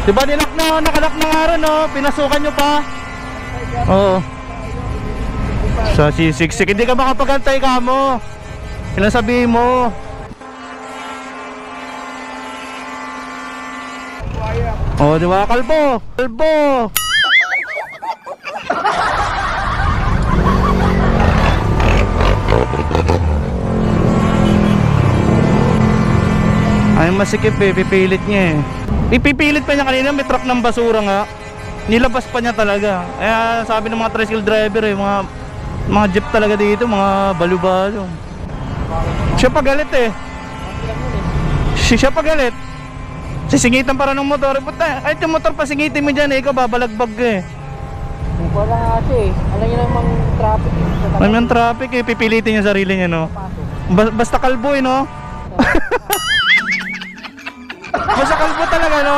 Diba nakalak na nga rin, no? Pinasukan nyo pa. Oo. Sa sisiksik, hindi ka makapagantay ka mo. Pinasabihin mo. Oh, di ba? Kalbo! Kalbo! Ay, masikip eh, pipilit niya eh. Ipipilit pa niya kanina, may truck ng basura nga. Nilabas pa niya talaga. Kaya sabi ng mga tricycle driver eh, mga jeep talaga dito, mga balo-balo. Siya pagalit eh. Siya pagalit. Sisingitan para ng motor. Puta, ay yung motor pa singitin mo dyan eh, ikaw babalagbag ka eh. Wala nga kasi, alam niyo namang traffic. Alam yung traffic eh, pipilitin niya sarili niya, no? Basta kalbo eh, no? Basta kalbo talaga, no?